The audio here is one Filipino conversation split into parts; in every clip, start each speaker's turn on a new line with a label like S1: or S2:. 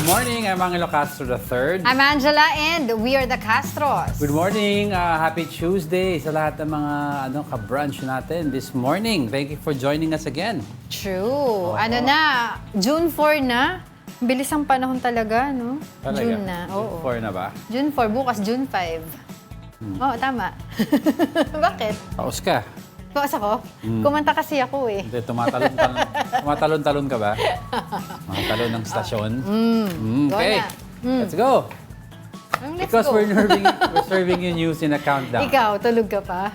S1: morning. I'm Angelo Castro III.
S2: I'm Angela and we are the Castros.
S1: Good morning. Happy Tuesday sa lahat ng mga ka-brunch natin this morning. Thank you for joining us again.
S2: True. Ano na, June 4 na. Bilis ang panahon talaga, no?
S1: Talaga?
S2: June na.
S1: June 4 na ba?
S2: June 4, bukas June 5. Oo, tama. Bakit?
S1: Paus ka.
S2: Bukas ako? Kumanta kasi ako eh.
S1: Hindi, tumatalon-talon ka ba? Tumatalon ng stasyon. Okay, let's go. Because we're serving you news in a countdown.
S2: Ikaw, tulog ka pa?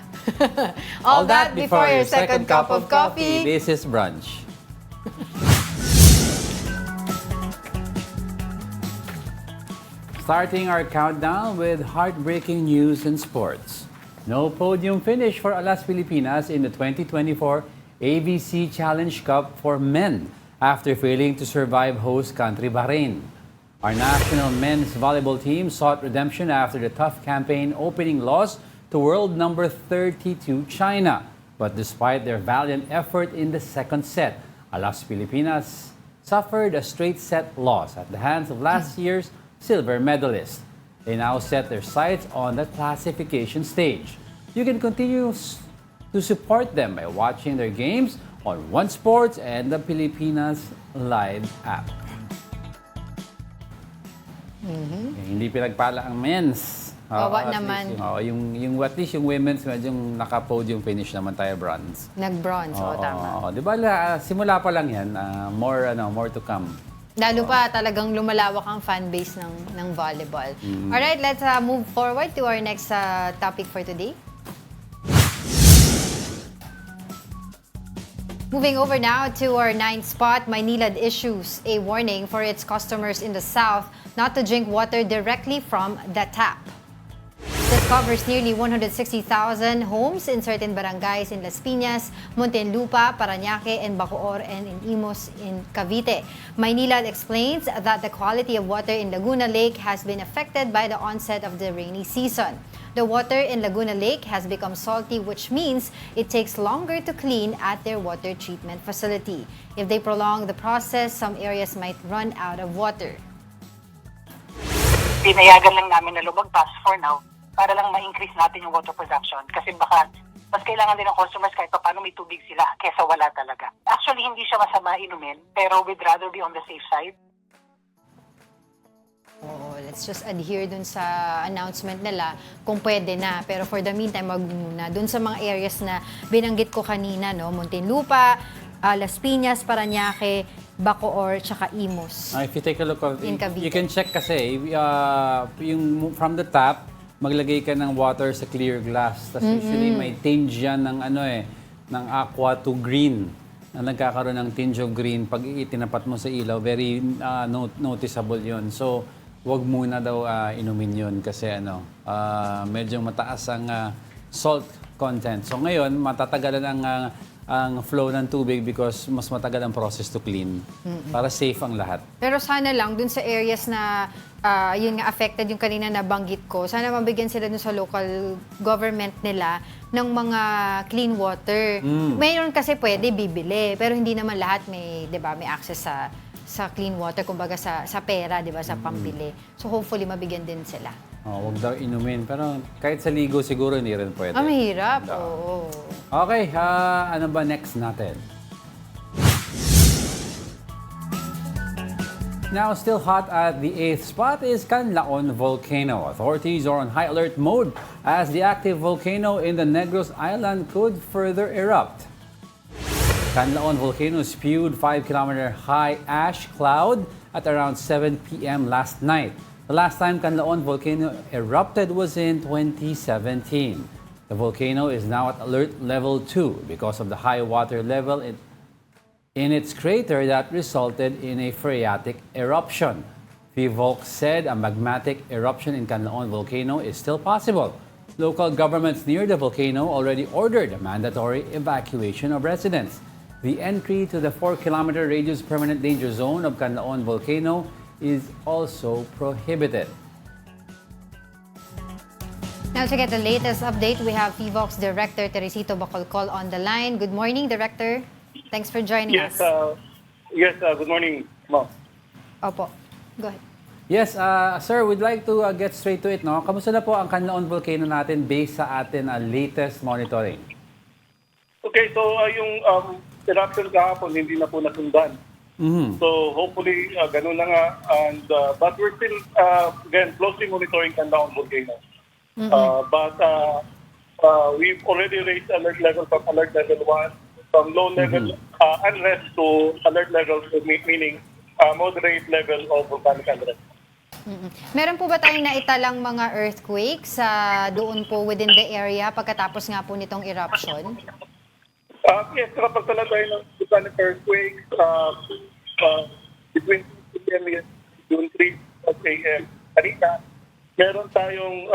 S2: All that before your second cup of coffee.
S1: This is Brunch. Starting our countdown with heartbreaking news in sports. No podium finish for Alas Pilipinas in the 2024 ABC Challenge Cup for men after failing to survive host country Bahrain. Our national men's volleyball team sought redemption after the tough campaign opening loss to world number 32 China. But despite their valiant effort in the second set, Alas Pilipinas suffered a straight set loss at the hands of last year's silver medalist. They now set their sights on the classification stage. You can continue to support them by watching their games on One Sports and the Pilipinas Live app. Hindi pinagpala ang men's.
S2: Bawa naman.
S1: At least yung women's, medyo naka-podium finish naman tayo, bronze.
S2: Nag-bronze, tama.
S1: Di ba, simula pa lang yan, more to come.
S2: Lalo pa talagang lumalawak ang fan base ng volleyball. Alright, let's move forward to our next topic for today. Moving over now to our ninth spot, Maynilad issues a warning for its customers in the south not to drink water directly from the tap. This covers nearly 160,000 homes in certain barangays in Las Piñas, Muntinlupa, Parañaque, and Bacoor, and in Imus in Cavite. Maynilad explains that the quality of water in Laguna Lake has been affected by the onset of the rainy season. The water in Laguna Lake has become salty, which means it takes longer to clean at their water treatment facility. If they prolong the process, some areas might run out of water.
S3: Pinayagan lang namin na lumagpas for now para lang ma-increase natin yung water production kasi baka mas kailangan din ng customers kahit paano may tubig sila kesa wala talaga. Actually, hindi siya masama inumin pero we'd rather be on the safe side.
S2: Oo, let's just adhere dun sa announcement nila kung pwede na. Pero for the meantime, wag muna. Dun sa mga areas na binanggit ko kanina, no? Muntinlupa, Las Piñas, Parañaque, Bacoor, tsaka Imus.
S1: If you take a look,
S2: In Cavite.
S1: you can check kasi, yung from the tap, maglagay ka ng water sa clear glass. Tapos usually may tinge yan ng ng aqua to green. Na nagkakaroon ng tinge of green pag itinapat mo sa ilaw, very noticeable yun. So, wag muna daw inumin yun kasi medyo mataas ang salt content. So ngayon, matatagalan ang flow ng tubig because mas matagal ang process to clean para safe ang lahat.
S2: Pero sana lang dun sa areas na yun nga affected yung kanina nabanggit ko, sana mabigyan sila dun sa local government nila ng mga clean water. Mayroon kasi pwede bibili, pero hindi naman lahat may, 'di ba, may access sa clean water, kumbaga sa pera, 'di ba, sa pambili. So hopefully mabigyan din sila.
S1: Huwag daw inumin. Pero kahit sa ligo siguro hindi rin pwede.
S2: Mahirap. Oo.
S1: Okay, ano ba next natin? Now, still hot at the 8th spot is Canlaon Volcano. Authorities are on high alert mode as the active volcano in the Negros Island could further erupt. Canlaon Volcano spewed 5-kilometer high ash cloud at around 7 p.m. last night. The last time Canlaon Volcano erupted was in 2017. The volcano is now at alert level 2 because of the high water level in its crater that resulted in a phreatic eruption. PHIVOLC said a magmatic eruption in Canlaon Volcano is still possible. Local governments near the volcano already ordered a mandatory evacuation of residents. The entry to the 4-kilometer radius permanent danger zone of Canlaon Volcano is also prohibited.
S2: Now to get the latest update, we have PHIVOLC's Director Teresito Bacolcol on the line. Good morning, Director. Thanks for joining us.
S4: Yes, good morning, Ma'am.
S2: Opo. Go ahead.
S1: Yes, sir, we'd like to get straight to it. No? Kamusta na po ang Canlaon volcano natin based sa atin latest monitoring?
S4: Okay, so yung eruption kahapon hindi na po nasundan. So hopefully ganun na nga. And, but we're still, again, closely monitoring Canlaon volcano. But we've already raised alert level from alert level 1, from low level unrest to alert level 2, meaning moderate level of volcanic unrest.
S2: Meron po ba tayong naitalang mga earthquakes doon po within the area pagkatapos nga po nitong eruption?
S4: Yes, nakapagtala tayo ng volcanic earthquakes between 2 p.m. and June 3 a.m. Kanina, meron tayong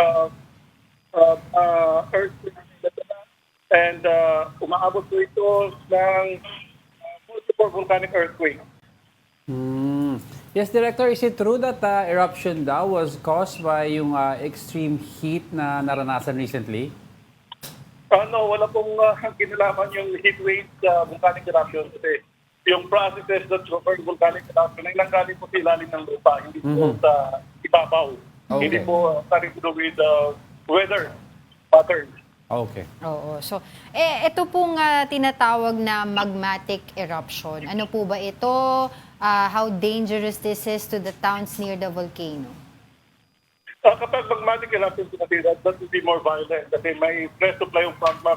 S4: earthquake and umaabot po ito ng multiple volcanic earthquake.
S1: Yes, Director, is it true that eruption daw was caused by yung extreme heat na naranasan recently?
S4: No, wala pong kinalaman yung heat wave sa volcanic eruption kasi yung processes that trigger volcanic eruption ay nanggaling po sa ilalim ng lupa, hindi po sa ibabaw.
S1: Okay.
S4: Hindi po starting to do with weather patterns.
S1: Okay.
S2: Oo. So, ito pong tinatawag na magmatic eruption. Ano po ba ito? How dangerous this is to the towns near the volcano?
S4: Kapag magmatic eruption sinatira, that will be more violent kasi may fresh supply of magma,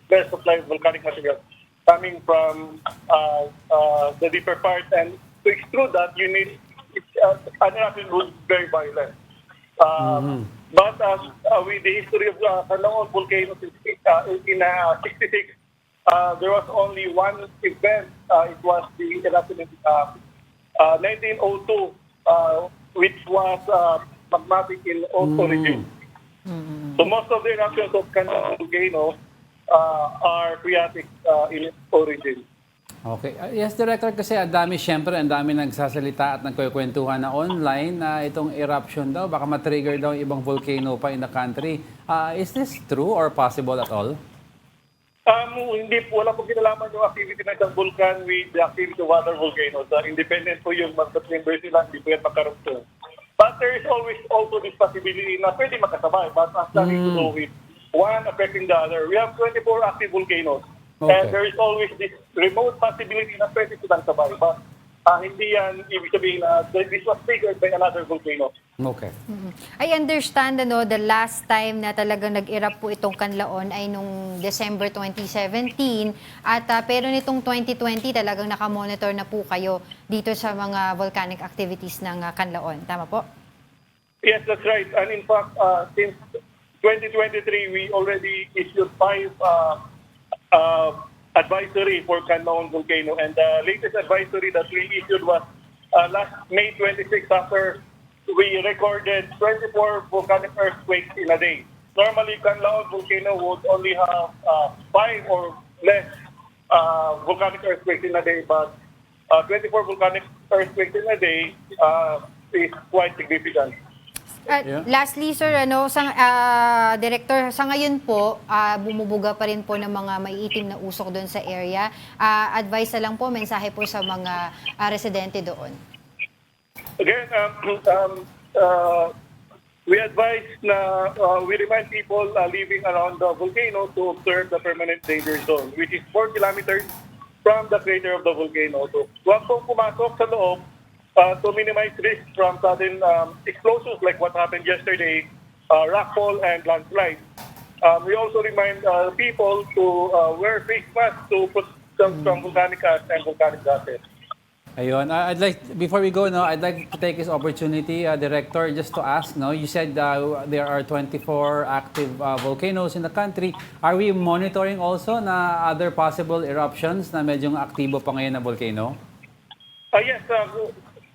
S4: fresh supply of volcanic material coming from the deeper part. And to extrude that, you need an eruption would be very violent. But with the history of Canlaon volcano since 1866, there was only one event. It was the eruption in 1902, which was magmatic in origin. So most of the eruptions of Canlaon volcano are phreatic in its origin.
S1: Okay. Yes, Director, kasi ang dami nagsasalita at nagkukwentuhan na online na itong eruption daw, baka matrigger daw yung ibang volcano pa in the country. Is this true or possible at all?
S4: Hindi po, wala po kinalaman yung activity ng isang vulkan with the activity of other volcanoes. Independent po yung magka-member sila, hindi po yan magkarupto. But there is always also this possibility na pwede makasabay, but has nothing to do with one affecting the other. We have 24 active volcanoes.
S1: Okay.
S4: And there is always this remote possibility na pwede silang sabay. But hindi yan ibig sabihin na this was triggered by another volcano.
S1: Okay.
S2: I understand, the last time na talagang nag-erupt po itong Canlaon ay nung December 2017. At pero nitong 2020 talagang nakamonitor na po kayo dito sa mga volcanic activities ng Canlaon. Tama po?
S4: Yes, that's right. And in fact, since 2023, we already issued 5 advisory for Canlaon volcano, and the latest advisory that we issued was last May 26 after we recorded 24 volcanic earthquakes in a day. Normally, Canlaon volcano would only have 5 or less volcanic earthquakes in a day, but 24 volcanic earthquakes in a day is quite significant.
S2: Lastly, sir, Director, sa ngayon po, bumubuga pa rin po ng mga maiitim na usok doon sa area. Advice na lang po, mensahe po sa mga residente doon.
S4: Again, we advise na we remind people living around the volcano to observe the permanent danger zone, which is 4 kilometers from the crater of the volcano. So, huwag pong pumasok sa loob to minimize risk from sudden explosions like what happened yesterday, rockfall and landslide. We also remind people to wear face masks to protect from volcanic ash and volcanic gases.
S1: Ayun. Before we go, I'd like to take this opportunity, Director, just to ask, you said there are 24 active volcanoes in the country. Are we monitoring also na other possible eruptions na medyong aktibo pa ngayon na volcano?
S4: Yes,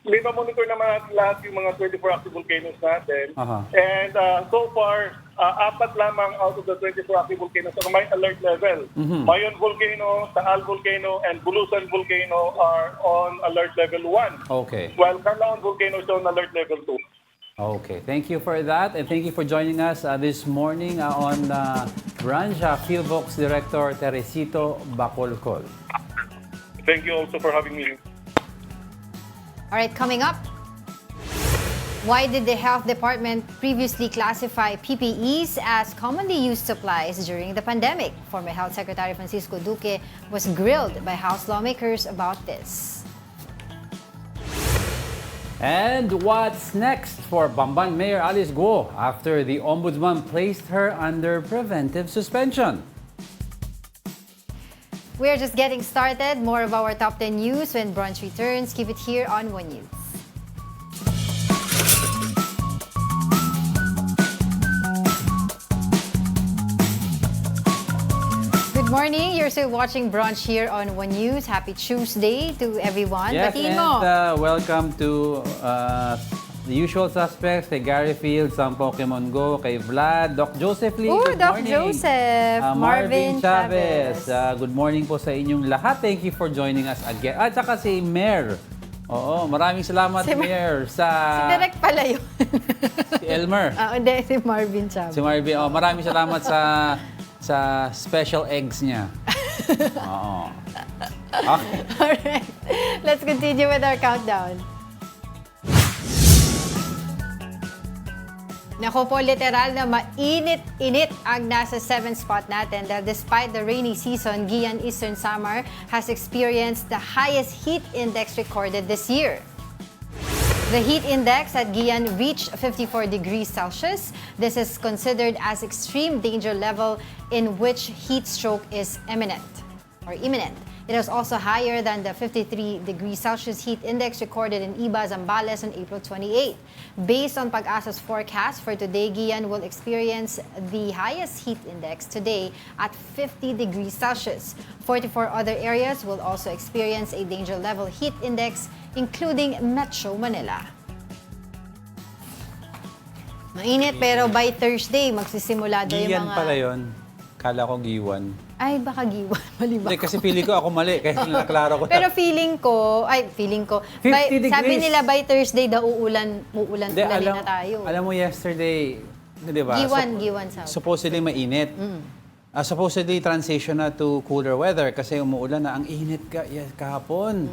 S4: may monitor naman lahat yung mga 24 active volcanoes natin. And so far, 4 lamang out of the 24 active volcanoes are may alert level. Mayon Volcano, Taal Volcano, and Bulusan Volcano are on alert level 1.
S1: Okay.
S4: While Canlaon Volcano is on alert level 2.
S1: Okay. Thank you for that. And thank you for joining us this morning on Brunch, PhilVox Director Teresito Bacolcol.
S4: Thank you also for having me.
S2: All right, coming up, Why did the health department previously classify PPEs as commonly used supplies during the pandemic? Former Health Secretary Francisco Duque was grilled by House lawmakers about this.
S1: And what's next for Bamban Mayor Alice Guo after the Ombudsman placed her under preventive suspension?
S2: We're just getting started. More of our top 10 news when Brunch returns. Keep it here on One News. Good morning. You're still watching Brunch here on One News. Happy Tuesday to everyone.
S1: Yes,
S2: Batiin
S1: and
S2: mo.
S1: welcome to the usual suspects, kay Gary Fields, ang Pokemon Go, kay Vlad, Doc Joseph Lee,
S2: Oh,
S1: good
S2: Doc
S1: morning.
S2: Joseph, Marvin Chavez.
S1: Good morning po sa inyong lahat. Thank you for joining us again. At saka si Mayor. Oo, maraming salamat,
S2: Si
S1: Mayor, sa...
S2: Si Direk pala yun.
S1: Si Elmer.
S2: Hindi, si Marvin Chavez.
S1: Si Marvin. Oh, maraming salamat sa special eggs niya. Oo. Okay.
S2: Alright, let's continue with our countdown. Naku po, literal na mainit-init ang nasa 7th spot natin dahil despite the rainy season, Guian Eastern Samar has experienced the highest heat index recorded this year. The heat index at Guian reached 54 degrees Celsius. This is considered as extreme danger level in which heat stroke is imminent. It was also higher than the 53 degrees Celsius heat index recorded in Iba, Zambales on April 28. Based on Pag-asa's forecast for today, Guian will experience the highest heat index today at 50 degrees Celsius. 44 other areas will also experience a danger level heat index, including Metro Manila. Mainit pero by Thursday magsisimula daw yung
S1: Giyan
S2: mga...
S1: pala yun. Kala ko Giwan.
S2: Ay, baka Giwan. Mali ba
S1: Hindi,
S2: ako?
S1: kasi pili ko ako mali. Kaya naklaro ko na.
S2: Pero feeling ko,
S1: 50
S2: sabi
S1: degrees.
S2: nila by Thursday daw uulan
S1: Hindi,
S2: na tayo.
S1: alam mo yesterday, di ba?
S2: Giwan sa
S1: Supposedly mainit. Supposedly transition na to cooler weather kasi umuulan na. Ang init kahapon.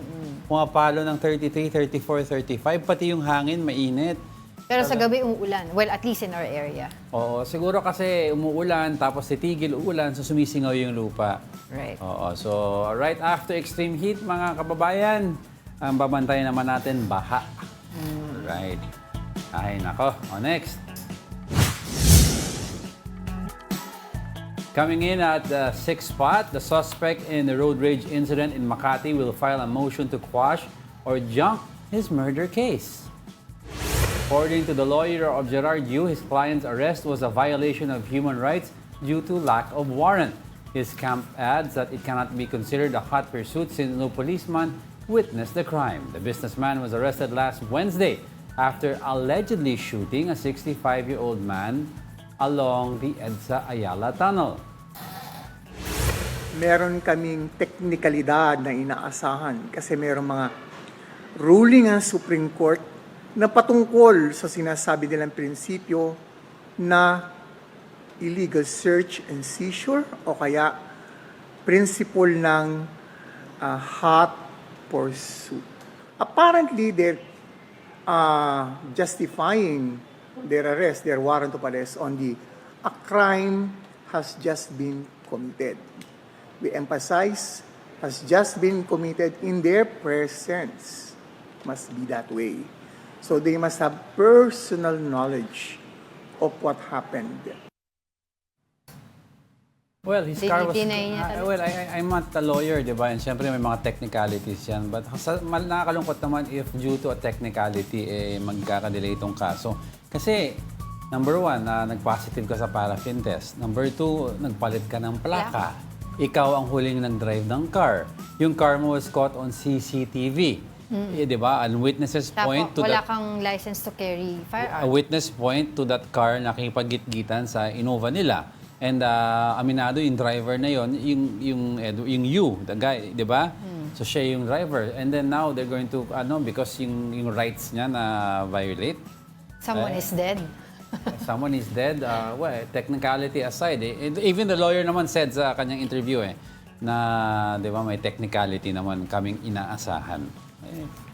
S1: Pumapalo ng 33, 34, 35. Pati yung hangin mainit.
S2: Pero sa gabi umuulan. Well, at least in our area.
S1: Oo, siguro kasi umuulan tapos titigil uulan so sumisingaw yung lupa.
S2: Right.
S1: Oo, so right after extreme heat mga kababayan, ang babantayan naman natin baha. Right. Ay nako, next. Coming in at the 6th spot, the suspect in the road rage incident in Makati will file a motion to quash or junk his murder case. According to the lawyer of Gerard Yu, his client's arrest was a violation of human rights due to lack of warrant. His camp adds that it cannot be considered a hot pursuit since no policeman witnessed the crime. The businessman was arrested last Wednesday after allegedly shooting a 65-year-old man along the EDSA Ayala Tunnel.
S5: Meron kaming teknikalidad na inaasahan kasi meron mga ruling ng Supreme Court na patungkol sa sinasabi nilang prinsipyo na illegal search and seizure o kaya principle ng hot pursuit. Apparently, they're justifying their arrest, their warrant of arrest on a crime has just been committed. We emphasize, has just been committed in their presence. Must be that way. So they must have personal knowledge of what happened.
S1: Well, his car was...
S2: Dinay niya talaga.
S1: I'm not a lawyer, di ba? And syempre may mga technicalities yan. But nakakalungkot naman if due to a technicality, magkakadelay itong kaso. Kasi, number one, nag-positive ka sa paraffin test. Number two, nagpalit ka ng plaka. Ikaw ang huling nag-drive ng car. Yung car mo was caught on CCTV. Di ba? And witnesses point to
S2: wala
S1: that...
S2: kang license to carry firearm.
S1: A witness point to that car na nakipag-gitgitan sa Innova nila. And aminado yung driver na yon, yung you, the guy, di ba? So siya yung driver. And then now they're going to because yung rights niya na violate.
S2: Someone is dead.
S1: Someone is dead. Well, technicality aside, even the lawyer naman said sa kanyang interview na, di ba, may technicality naman kaming inaasahan.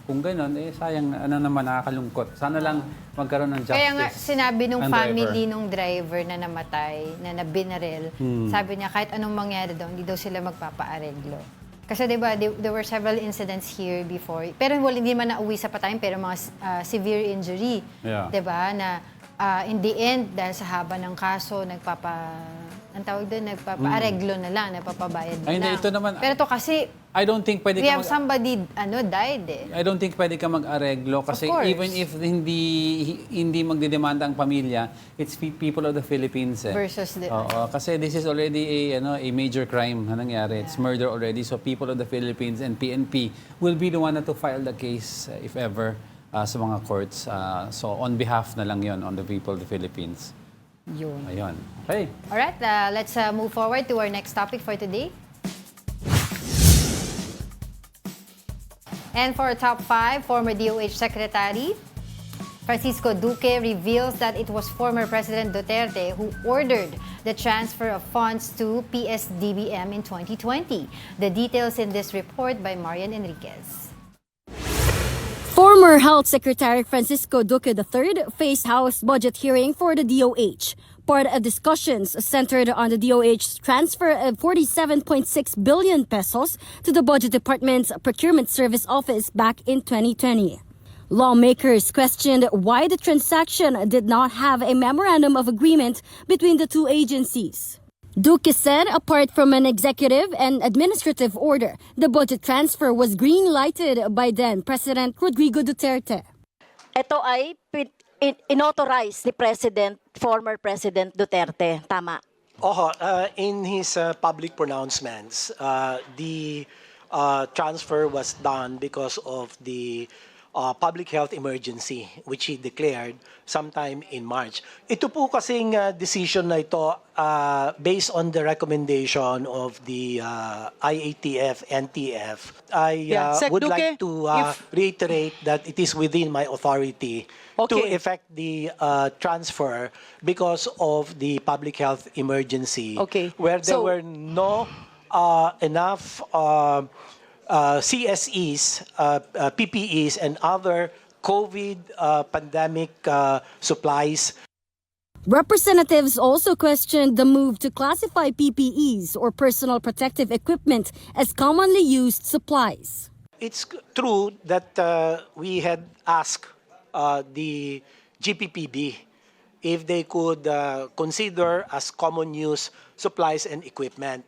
S1: Kung gano'n, sayang, naman, nakakalungkot. Sana lang magkaroon ng justice.
S2: Kaya nga sinabi nung
S1: ang
S2: family
S1: driver.
S2: nung driver na namatay, na nabinaril, sabi niya kahit anong mangyari daw, hindi daw sila magpapaareglo. Kasi diba, there were several incidents here before. Pero hindi man nauwi sa patayin, pero mga severe injury.
S1: Yeah.
S2: Diba, na in the end, dahil sa haba ng kaso, ang tawag doon, nagpapaareglo na lang, nagpapabayad na
S1: Ay, hindi,
S2: lang.
S1: ito naman,
S2: Pero to kasi,
S1: I don't think pwede
S2: we
S1: ka
S2: have somebody, died eh.
S1: I don't think pwede ka mag-areglo kasi
S2: Of course.
S1: even if hindi magdidemanda ang pamilya, it's people of the Philippines.
S2: Versus the...
S1: Oo, kasi this is already a major crime na nangyari. It's murder already. So people of the Philippines and PNP will be the one to file the case if ever sa mga courts. So on behalf na lang yon on the people of the Philippines.
S2: Yun.
S1: Ayun. Okay.
S2: Alright, let's move forward to our next topic for today. And for top 5, former DOH Secretary Francisco Duque reveals that it was former President Duterte who ordered the transfer of funds to PSDBM in 2020. The details in this report by Marian Enriquez.
S6: Former Health Secretary Francisco Duque III faced House budget hearing for the DOH. Part of discussions centered on the DOH's transfer of 47.6 billion pesos to the Budget Department's Procurement Service Office back in 2020. Lawmakers questioned why the transaction did not have a memorandum of agreement between the two agencies. Duque said apart from an executive and administrative order, the budget transfer was green-lighted by then President Rodrigo Duterte.
S7: Ito ay inauthorize ni former President Duterte. Tama.
S8: In his public pronouncements, the transfer was done because of the public health emergency which he declared sometime in March. Ito po kasing decision na ito based on the recommendation of the IATF, NTF. I would like to reiterate that it is within my authority to effect the transfer because of the public health emergency where there were no enough CSEs, PPEs, and other COVID pandemic supplies.
S6: Representatives also questioned the move to classify PPEs or personal protective equipment as commonly used supplies.
S8: It's true that we had asked the GPPB if they could consider as common use supplies and equipment.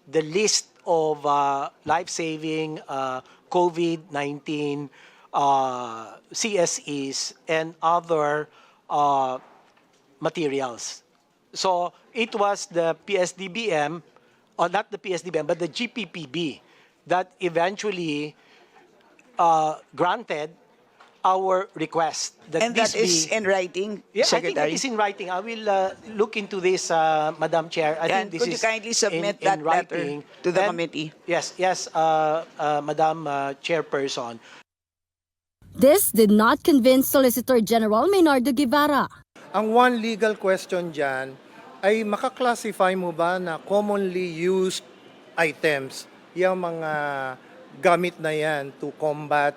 S8: The list of life-saving COVID-19 CSEs and other materials. So it was the PSDBM, or not the PSDBM, but the GPPB that eventually granted our request that
S9: And
S8: this
S9: that is
S8: be,
S9: in writing,
S8: yeah, I think
S9: Secretary?
S8: it is in writing. I will look into this, Madam Chair. I
S9: And
S8: think this
S9: could you
S8: is
S9: kindly submit
S8: in
S9: that letter
S8: writing.
S9: to the
S8: And-
S9: committee?
S8: Yes, Madam Chairperson.
S6: This did not convince Solicitor General Maynardo Guevara.
S5: Ang one legal question dyan ay makaklasify mo ba na commonly used items, yung mga gamit na yan to combat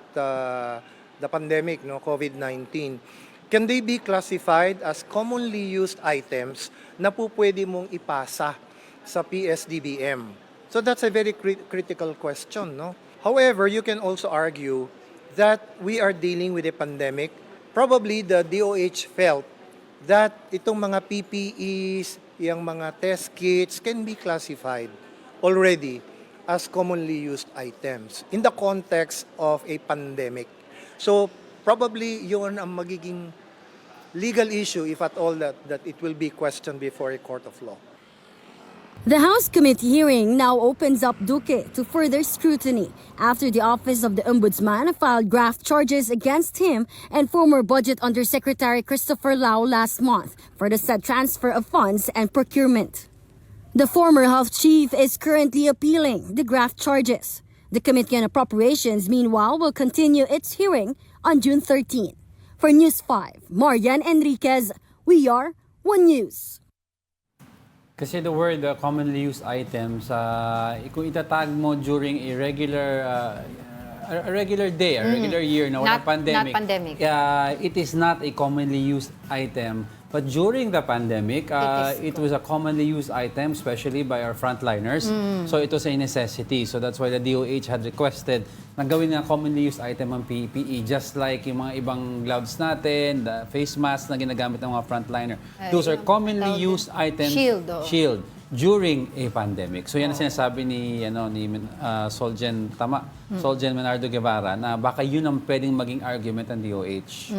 S5: the pandemic, COVID-19. Can they be classified as commonly used items na po pwede mong ipasa sa PSDBM? So that's a very critical question. However, you can also argue that we are dealing with a pandemic. Probably the DOH felt that itong mga PPEs, yung mga test kits can be classified already as commonly used items in the context of a pandemic. So probably yun ang magiging legal issue, if at all that it will be questioned before a court of law.
S6: The House committee hearing now opens up Duque to further scrutiny after the Office of the Ombudsman filed graft charges against him and former Budget Undersecretary Christopher Lau last month for the said transfer of funds and procurement. The former health chief is currently appealing the graft charges. The Committee on Appropriations, meanwhile, will continue its hearing on June 13. For News 5, Marian Enriquez, we are One News.
S1: Kasi the word commonly used items, kung itatag mo during a regular a regular day, a regular year na walang pandemic.
S2: Not pandemic.
S1: It is not a commonly used item. But during the pandemic, it was a commonly used item, especially by our frontliners. So it was a necessity. So that's why the DOH had requested na gawin na commonly used item ang PPE. Just like yung mga ibang gloves natin, the face mask na ginagamit ng mga frontliner. Those are commonly used items. Shield. During a pandemic. So yan ang sinasabi ni Solgen Menardo Guevara na baka yun ang pwedeng maging argument ng DOH.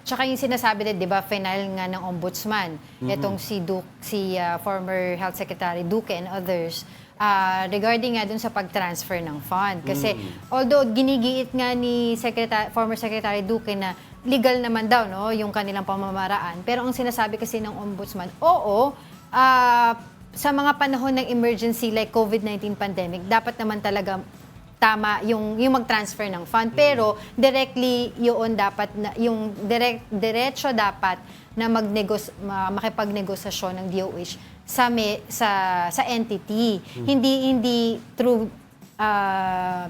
S2: Tsaka yung sinasabi din, 'di ba, final nga ng ombudsman, itong si former Health Secretary Duque and others regarding nga dun sa pag-transfer ng fund. Kasi although ginigiit nga ni former Secretary Duque na legal naman daw yung kanilang pamamaraan, pero ang sinasabi kasi ng ombudsman, sa mga panahon ng emergency like COVID-19 pandemic, dapat naman talaga tama yung mag-transfer ng fund. Pero directly yun dapat na yung diretso dapat na makipagnegosasyon ng DOH sa entity. Hindi through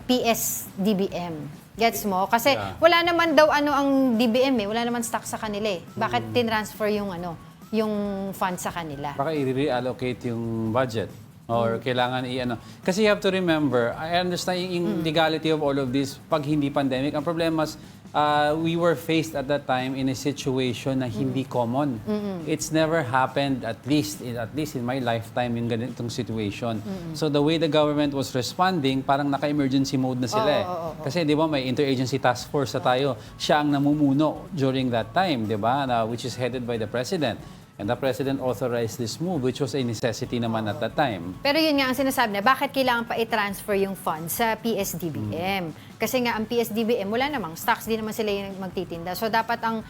S2: PSDBM. Gets mo? Kasi wala naman daw ang DBM wala naman stock sa kanila Bakit tinransfer yung fund sa kanila?
S1: Baka i-reallocate yung budget or kailangan Kasi you have to remember, I understand yung legality of all of this pag hindi pandemic. Ang problema is we were faced at that time in a situation na hindi common. It's never happened, at least in my lifetime, yung ganitong situation. So the way the government was responding, parang naka-emergency mode na sila Kasi di ba may interagency task force na tayo. Siya ang namumuno during that time, di ba? Which is headed by the President. And the President authorized this move, which was a necessity naman at that time.
S2: Pero yun nga ang sinasabi na, bakit kailangan pa i-transfer yung funds sa PSDBM? Kasi nga ang PSDBM, wala namang stocks, di naman sila yung magtitinda. So dapat ang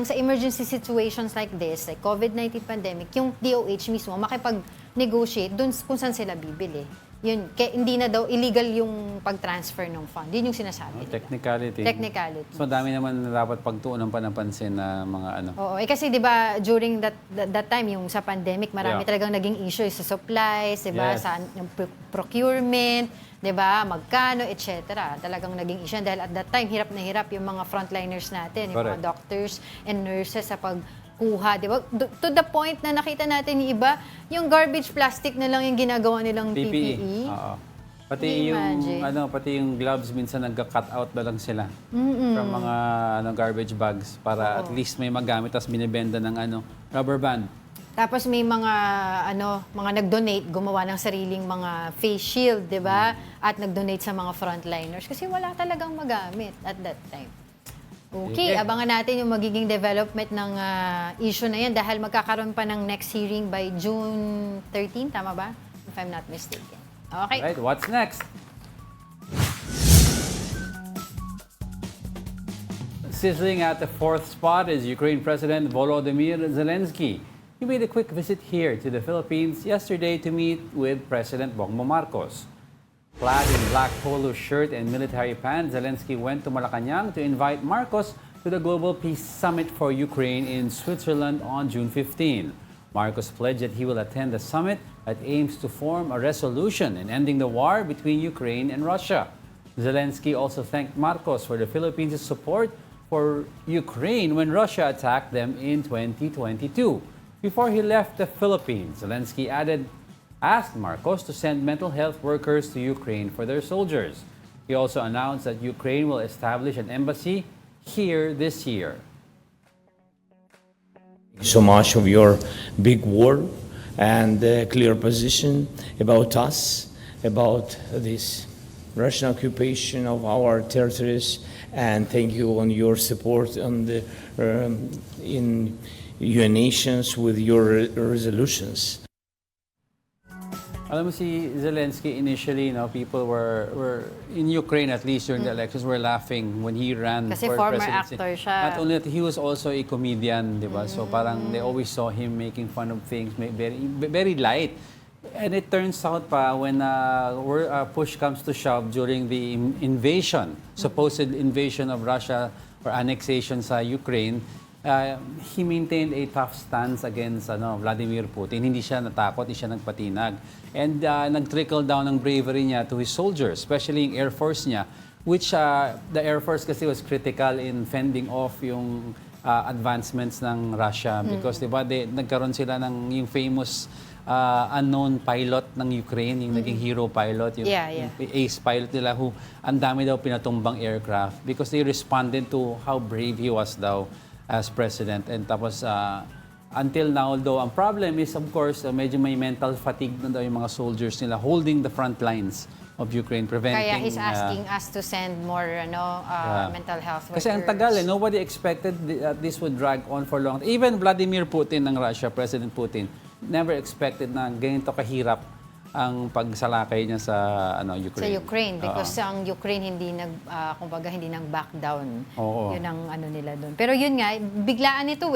S2: sa emergency situations like this, like COVID-19 pandemic, yung DOH mismo makipag-negotiate dun kung saan sila bibili. Yun, hindi na daw illegal yung pag-transfer ng fund. Yun yung sinasabi.
S1: Technicality. So dami naman na dapat pagtuunan pa ng pansin na mga
S2: Oo, kasi 'di ba during that time yung sa pandemic, marami talagang naging issue sa supplies, 'di ba? Sa yung procurement, 'di ba? Magkano, etc. Talagang naging issue dahil at that time hirap na hirap yung mga frontliners natin, yung mga doctors and nurses sa pagkuha, di ba? To the point na nakita natin yung iba, yung garbage plastic na lang yung ginagawa nilang PPE.
S1: Pati yung gloves minsan nagka-cut out na lang sila from mga garbage bags para at least may magamit tapos binibenta ng rubber band.
S2: Tapos may mga nag-donate, gumawa ng sariling mga face shield, 'di ba? At nag-donate sa mga frontliners kasi wala talagang magamit at that time. Okay, abangan natin yung magiging development ng issue na yan dahil magkakaroon pa ng next hearing by June 13, tama ba? If I'm not mistaken. Okay.
S1: Right, what's next? Sizzling at the fourth spot is Ukraine President Volodymyr Zelensky. He made a quick visit here to the Philippines yesterday to meet with President Bongbong Marcos. Clad in black polo shirt and military pants, Zelensky went to Malacanang to invite Marcos to the Global Peace Summit for Ukraine in Switzerland on June 15. Marcos pledged that he will attend the summit that aims to form a resolution in ending the war between Ukraine and Russia. Zelensky also thanked Marcos for the Philippines' support for Ukraine when Russia attacked them in 2022. Before he left the Philippines, Zelensky asked Marcos to send mental health workers to Ukraine for their soldiers. He also announced that Ukraine will establish an embassy here this year.
S9: So much of your big word and clear position about us, about this Russian occupation of our territories, and thank you on your support on in your nations with your resolutions.
S1: Alam mo si Zelensky initially, people were in Ukraine at least during the elections were laughing when he ran
S2: kasi
S1: for
S2: former
S1: presidency.
S2: actor siya.
S1: Not only that, he was also a comedian, di ba? So parang they always saw him making fun of things, very very light. And it turns out pa when push comes to shove during the supposed invasion of Russia or annexation sa Ukraine, he maintained a tough stance against Vladimir Putin. Hindi siya natakot, hindi siya nagpatinag. And nag-trickle down ang bravery niya to his soldiers, especially yung Air Force niya, which the Air Force kasi was critical in fending off yung advancements ng Russia because diba nagkaroon sila ng yung famous unknown pilot ng Ukraine, yung naging hero pilot, yung ace pilot nila who ang dami daw pinatumbang aircraft because they responded to how brave he was daw as president. And tapos until now though, ang problem is of course medyo may mental fatigue na daw yung mga soldiers nila holding the front lines of Ukraine, preventing...
S2: Kaya he's asking us to send more mental health workers.
S1: Kasi ang tagal nobody expected this would drag on for long. Even Vladimir Putin ng Russia, President Putin, never expected na ganito kahirap ang pagsalakay niya sa Ukraine.
S2: Sa Ukraine because ang Ukraine hindi kumbaga hindi nang back down. Yun ang nila doon. Pero yun nga, biglaan ito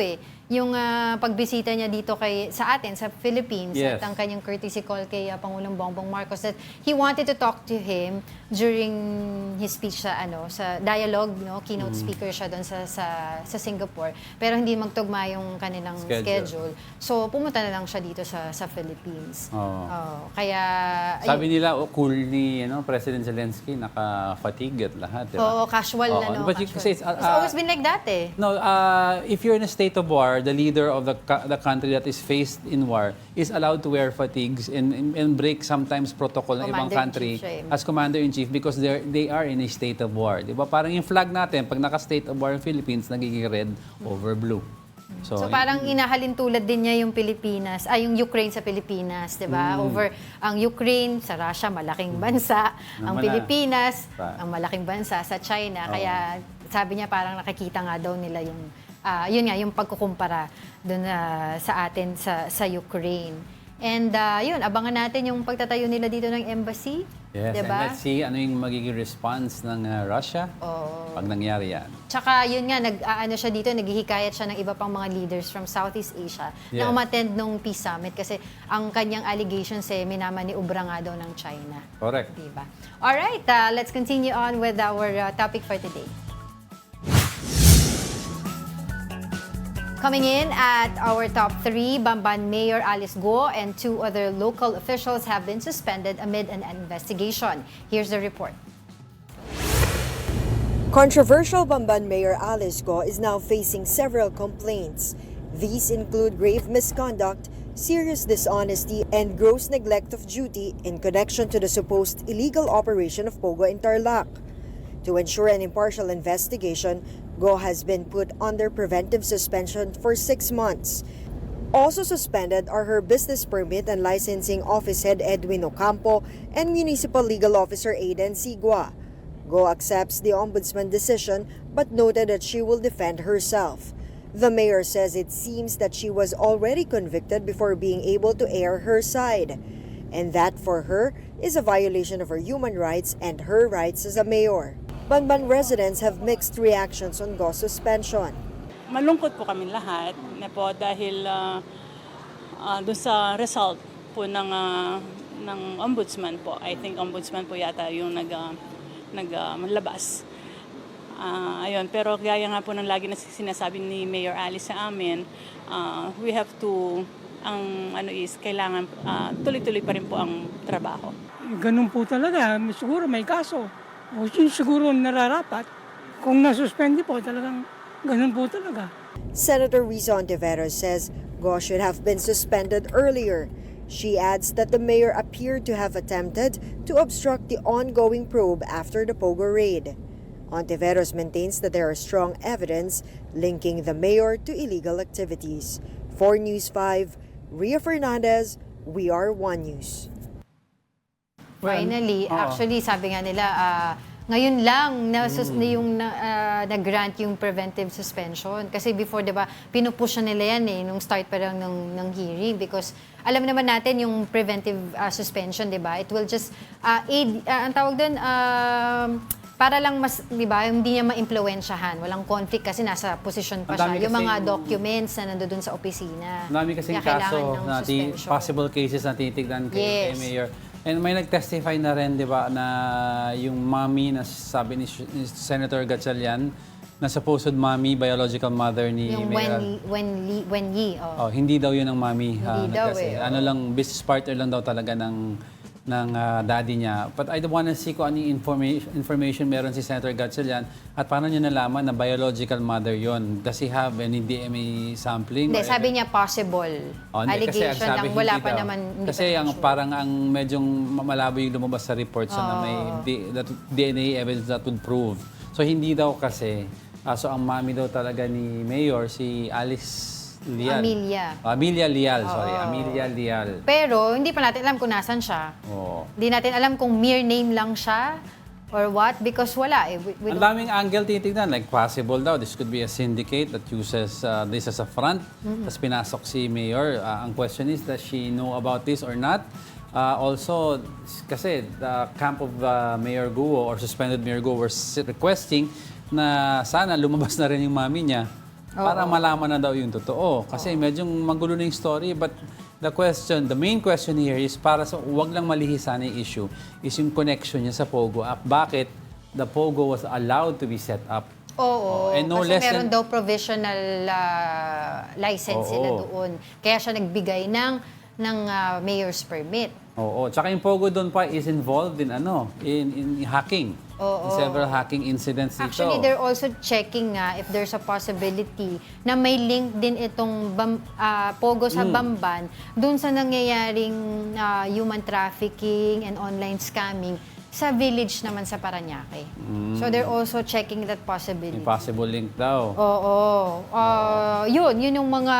S2: yung pagbisita niya dito sa atin sa Philippines at ang kanyang courtesy call kay Pangulong Bongbong Marcos that he wanted to talk to him during his speech sa dialogue, keynote speaker siya doon sa Singapore. Pero hindi magtugma yung kanilang schedule. So pumunta na lang siya dito sa Philippines. Kaya
S1: sabi nila cool ni President Zelensky, naka-fatigue at lahat, diba?
S2: Oo, casual
S1: But you say
S2: it's always been like that
S1: No, if you're in a state of war, the leader of the country that is faced in war is allowed to wear fatigues and break sometimes protocol ng ibang country as commander-in-chief because they are in a state of war. Diba? Parang yung flag natin, pag naka-state of war in Philippines, nagiging red over blue.
S2: So parang inahalin tulad din niya yung Pilipinas, yung Ukraine sa Pilipinas, 'di ba? Over ang Ukraine sa Russia, malaking bansa, ang Pilipinas, ang malaking bansa sa China. Kaya sabi niya parang nakikita nga daw nila yung yun nga yung pagkukumpara doon sa atin sa Ukraine. And yun, abangan natin yung pagtatayo nila dito ng embassy.
S1: Yes,
S2: diba?
S1: And let's see ano yung magiging response ng Russia pag nangyari yan.
S2: Tsaka yun nga, siya dito, naghihikayat siya ng iba pang mga leaders from Southeast Asia na umattend nung Peace Summit kasi ang kanyang allegations minamaniubra nga daw ng China.
S1: Correct.
S2: Diba? Alright, let's continue on with our topic for today. Coming in at our top 3, Bamban Mayor Alice Go and 2 other local officials have been suspended amid an investigation. Here's the report.
S10: Controversial Bamban Mayor Alice Go is now facing several complaints. These include grave misconduct, serious dishonesty, and gross neglect of duty in connection to the supposed illegal operation of Pogo in Tarlac. To ensure an impartial investigation, Go has been put under preventive suspension for 6 months. Also suspended are her business permit and licensing office head Edwin Ocampo and municipal legal officer Aiden Sigua. Go accepts the ombudsman decision but noted that she will defend herself. The mayor says it seems that she was already convicted before being able to air her side, and that for her is a violation of her human rights and her rights as a mayor. Banban residents have mixed reactions on Go's suspension.
S11: Malungkot po kami lahat po dahil doon sa result po ng ombudsman po. I think ombudsman po yata yung naglabas. Ayun, pero gaya nga po ng lagi na sinasabi ni Mayor Alice sa amin, we have to, kailangan tuloy-tuloy pa rin po ang trabaho.
S12: Ganun po talaga, siguro may kaso. O yun siguro nararapat. Kung nasuspende po, talagang ganun po talaga.
S10: Senator Riza Ontiveros says Go should have been suspended earlier. She adds that the mayor appeared to have attempted to obstruct the ongoing probe after the Pogo raid. Ontiveros maintains that there are strong evidence linking the mayor to illegal activities. For News 5, Ria Fernandez, We Are One News.
S2: Finally, actually, sabi nga nila, ngayon lang nag-grant yung preventive suspension. Kasi before, di ba, pinupush na nila yan nung start pa lang ng hearing. Because alam naman natin yung preventive suspension, di ba, it will just aid, ang tawag doon, para lang mas, di ba, hindi niya ma-impluwensyahan. Walang conflict kasi nasa posisyon pa siya. Yung mga documents na nandoon sa opisina.
S1: Dami kasing kaso na possible cases na titignan kay Mayor. And may nag-testify na rin, di ba, na yung mommy na sabi ni Senator Gatchalian, na supposed mommy, biological mother ni Mayor.
S2: Wen Yi.
S1: Hindi daw yun ang mommy.
S2: Hindi daw
S1: Ano lang, business partner lang daw talaga ng daddy niya. But I don't wanna see kung anong information meron si Senator Gatchalian at paano niya nalaman na biological mother yon. Does he have any DNA sampling?
S2: Hindi, sabi niya possible. Allegation lang, wala pa naman.
S1: Kasi parang ang medyong malabo yung lumabas sa report na may DNA evidence that would prove. So hindi daw kasi, so ang mami daw talaga ni Mayor, si Alice Lial. Amelia Lial, sorry. Amelia Lial.
S2: Pero hindi pa natin alam kung nasan siya. Hindi natin alam kung mere name lang siya or what because wala eh.
S1: Ang daming angle titignan. Like possible daw, this could be a syndicate that uses this as a front. Tapos pinasok si Mayor. Ang question is, does she know about this or not? Also, kasi the camp of Mayor Guo or suspended Mayor Guo were requesting na sana lumabas na rin yung mami niya para malaman na daw yung totoo. Kasi medyo magulo na yung story. But the main question here is para sa wag lang malihisan yung issue is yung connection niya sa Pogo app. Bakit the Pogo was allowed to be set up?
S2: And no kasi meron daw provisional license sila doon. Kaya siya nagbigay ng mayor's permit.
S1: Tsaka yung Pogo doon pa is involved in in hacking. In several hacking incidents dito.
S2: Actually, they're also checking if there's a possibility na may link din itong Pogo sa Bamban doon sa nangyayaring human trafficking and online scamming sa village naman sa Parañaque. So they're also checking that possibility.
S1: Impossible link daw.
S2: Yun yung mga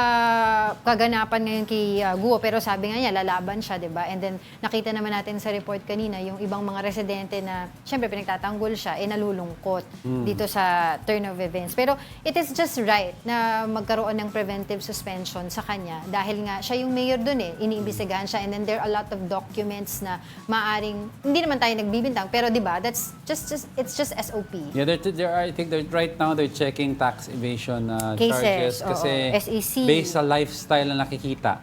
S2: kaganapan ngayon kay Guo. Pero sabi nga niya, lalaban siya, di ba? And then nakita naman natin sa report kanina, yung ibang mga residente na, syempre pinagtatanggol siya, nalulungkot dito sa turn of events. Pero it is just right na magkaroon ng preventive suspension sa kanya dahil nga siya yung mayor dun iniimbestigahan siya and then there are a lot of documents na maaring, hindi naman tayo nagbibintang, pero di ba, it's just SOP.
S1: Yeah, I think right now they're checking tax evasion charges kasi
S2: SEC.
S1: Based sa lifestyle na nakikita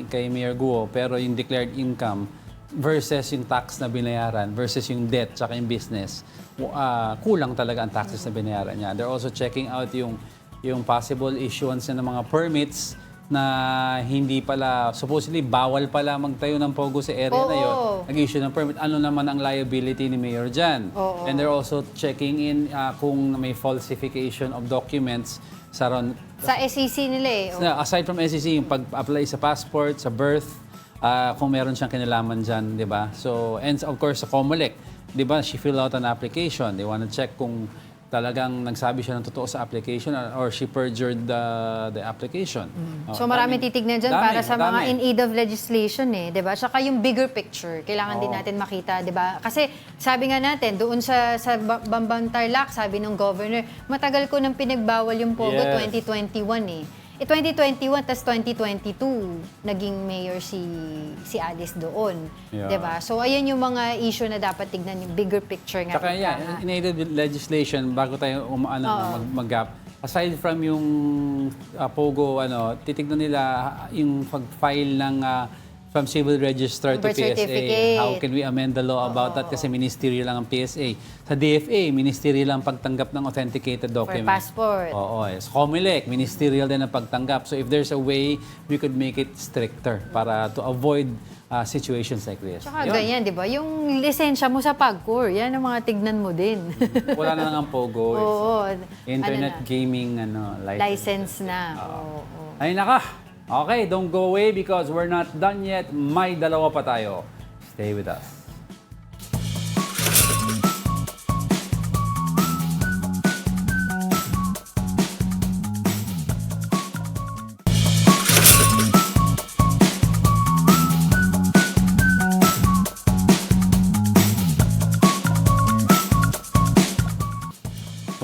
S1: kay Mayor Guo, pero yung declared income versus yung tax na binayaran versus yung debt tsaka yung business, kulang talaga ang taxes na binayaran niya. They're also checking out yung possible issuance ng mga permits na hindi pala, supposedly bawal pala magtayo ng Pogo sa area na yun. Nag-issue ng permit. Ano naman ang liability ni Mayor dyan? And they're also checking in kung may falsification of documents sa
S2: SEC nila
S1: Aside from SEC, yung pag-apply sa passport, sa birth, kung meron siyang kinalaman dyan, di ba? So, and of course, sa COMELEC, di ba, she filled out an application. They want to check kung talagang nagsabi siya ng totoo sa application or she perjured the application.
S2: So marami titignan dyan para sa mga in aid of legislation di ba? Tsaka yung bigger picture, kailangan din natin makita, di ba? Kasi sabi nga natin, doon sa Bamban Tarlac, sabi ng governor, matagal ko nang pinagbawal yung Pogo 2021 2021 tas 2022 naging mayor si Alice doon, 'di ba? So ayan yung mga issue na dapat tignan yung bigger picture nga.
S1: Kaya in aid of legislation bago tayo mag-gap, aside from yung Pogo titignan nila yung pag-file ng from civil register to PSA. How can we amend the law about that? Kasi ministerial lang ang PSA. Sa DFA, ministerial lang pagtanggap ng authenticated document.
S2: For passport.
S1: Sa COMELEC, ministerial din ang pagtanggap. So if there's a way, we could make it stricter para to avoid situations like this.
S2: Tsaka ganyan, di ba? Yung lisensya mo sa PAGCOR, yan ang mga tignan mo din.
S1: Wala na lang ang Pogo. Internet gaming license na. Ay naka! Okay, don't go away because we're not done yet. May dalawa pa tayo. Stay with us.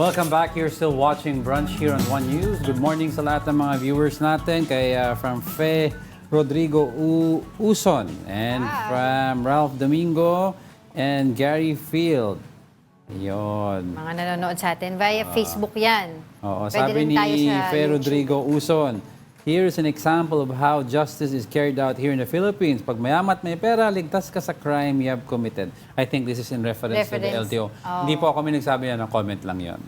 S1: Welcome back. You're still watching Brunch here on One News. Good morning sa lahat ng mga viewers natin. From Fe Rodrigo Uson and from Ralph Domingo and Gary Field. Yun.
S2: Mga nanonood sa atin via Facebook yan.
S1: Sabi ni Fe Rodrigo Uson, here's an example of how justice is carried out here in the Philippines. Pag mayamat may pera, ligtas ka sa crime you have committed. I think this is in reference to the LTO. Hindi po kami nagsabi yan, comment lang yon.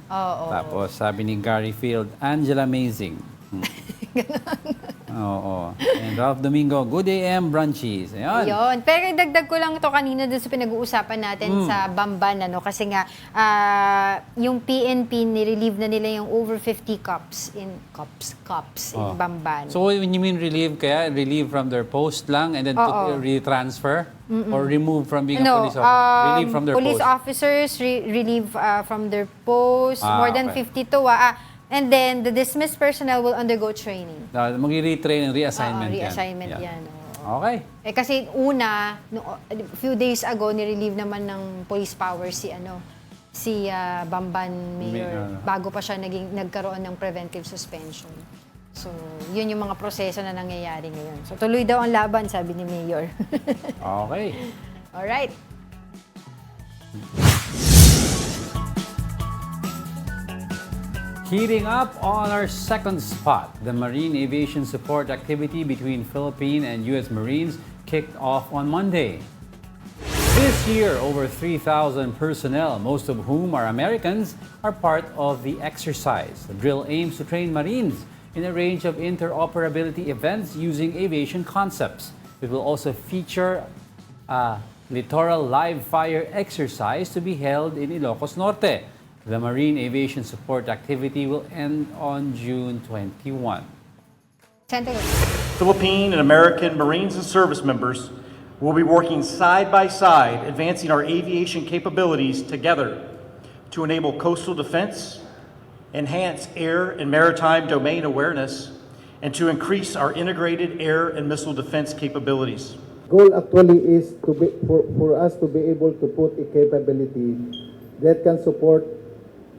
S1: Tapos sabi ni Gary Field, Angela amazing. Oo. And Ralph Domingo, good AM brunchies. Ayan.
S2: Yun. Pero dagdag ko lang ito kanina dun sa pinag-uusapan natin sa Bamban, ano? Kasi nga, yung PNP, nirelieve na nila yung over 50 cups in Bamban.
S1: So when you mean relieve, kaya relieve from their post lang and then retransfer? Or remove from being a police officer? Relieve from their
S2: police
S1: post?
S2: officers relieve from their post, more than
S1: okay.
S2: 52. And then, the dismissed personnel will undergo training.
S1: Mag-retrain and reassignment yan.
S2: Reassignment yan. Oo.
S1: Okay.
S2: Kasi una, a few days ago, nirelieve naman ng police power si Bamban Mayor bago pa siya nagkaroon ng preventive suspension. So, yun yung mga proseso na nangyayari ngayon. So, tuloy daw ang laban, sabi ni Mayor.
S1: Okay.
S2: Alright.
S1: Heating up on our second spot, the Marine Aviation Support activity between Philippine and U.S. Marines kicked off on Monday. This year, over 3,000 personnel, most of whom are Americans, are part of the exercise. The drill aims to train Marines in a range of interoperability events using aviation concepts. It will also feature a littoral live fire exercise to be held in Ilocos Norte. The Marine Aviation Support activity will end on June 21.
S13: Philippine and American Marines and service members will be working side by side, advancing our aviation capabilities together to enable coastal defense, enhance air and maritime domain awareness, and to increase our integrated air and missile defense capabilities.
S14: Goal actually is for us to be able to put a capability that can support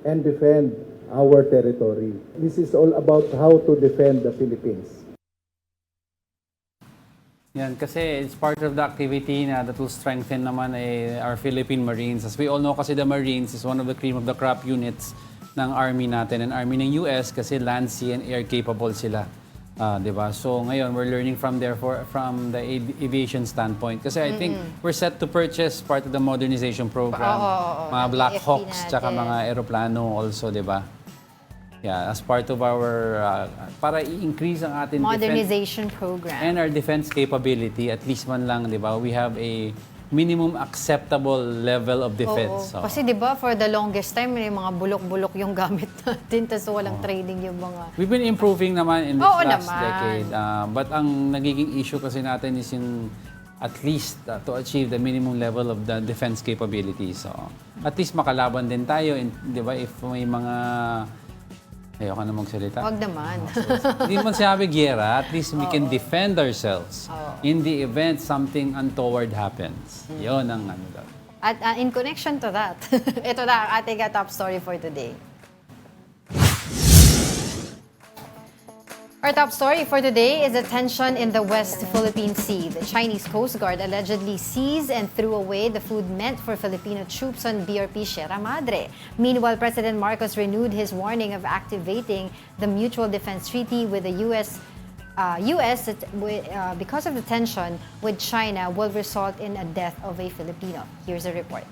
S14: and defend our territory. This is all about how to defend the Philippines.
S1: Yan, kasi it's part of the activity na that will strengthen naman our Philippine Marines. As we all know kasi the Marines is one of the cream of the crop units ng Army natin and Army ng US kasi land, sea, and air capable sila. Diba? So ngayon, we're learning from from the aviation standpoint. Kasi I think we're set to purchase part of the modernization program. Mga Black Hawks, tsaka mga aeroplano also, diba? Yeah, as part of our, para i-increase ang ating
S2: modernization program.
S1: And our defense capability, at least man lang, diba? We have a minimum acceptable level of defense. So,
S2: kasi diba, for the longest time, may mga bulok-bulok yung gamit natin, tapos walang training yung mga...
S1: We've been improving naman in this last decade. But ang nagiging issue kasi natin is in at least to achieve the minimum level of the defense capabilities. So, at least makalaban din tayo, di ba, if may mga... Ayoko na magsalita.
S2: Wag naman.
S1: Hindi naman sinabi giyera, at least we can defend ourselves in the event something untoward happens. Yun ang ano daw.
S2: At in connection to that, ito na ang ating top story for today. Our top story for today is the tension in the West Philippine Sea. The Chinese Coast Guard allegedly seized and threw away the food meant for Filipino troops on BRP Sierra Madre. Meanwhile, President Marcos renewed his warning of activating the Mutual Defense Treaty with the U.S. Because of the tension with China will result in a death of a Filipino. Here's a report.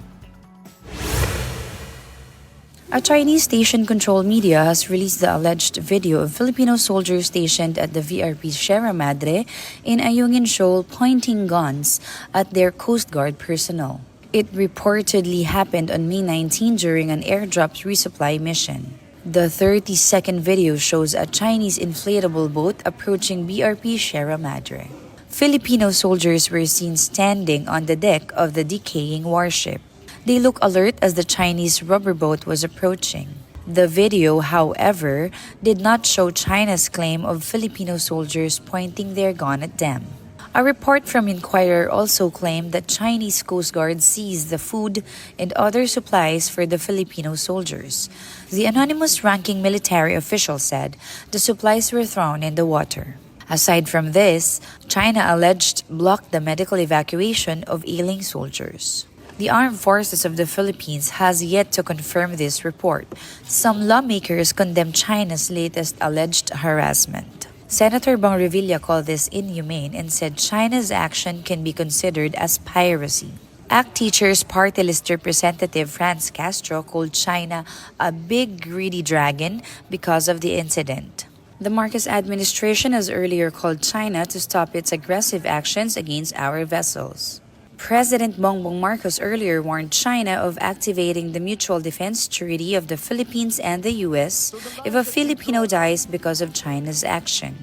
S15: A Chinese station-controlled media has released the alleged video of Filipino soldiers stationed at the VRP Sierra Madre in Ayungin Shoal pointing guns at their Coast Guard personnel. It reportedly happened on May 19 during an airdrop resupply mission. The 30-second video shows a Chinese inflatable boat approaching BRP Sierra Madre. Filipino soldiers were seen standing on the deck of the decaying warship. They look alert as the Chinese rubber boat was approaching. The video, however, did not show China's claim of Filipino soldiers pointing their gun at them. A report from Inquirer also claimed that Chinese Coast Guard seized the food and other supplies for the Filipino soldiers. The anonymous ranking military official said the supplies were thrown in the water. Aside from this, China alleged blocked the medical evacuation of ailing soldiers. The Armed Forces of the Philippines has yet to confirm this report. Some lawmakers condemned China's latest alleged harassment. Senator Bong Revilla called this inhumane and said China's action can be considered as piracy. ACT Teachers Party List Representative Franz Castro called China a big greedy dragon because of the incident. The Marcos administration has earlier called China to stop its aggressive actions against our vessels. President Bongbong Marcos earlier warned China of activating the Mutual Defense Treaty of the Philippines and the U.S. if a Filipino dies because of China's action.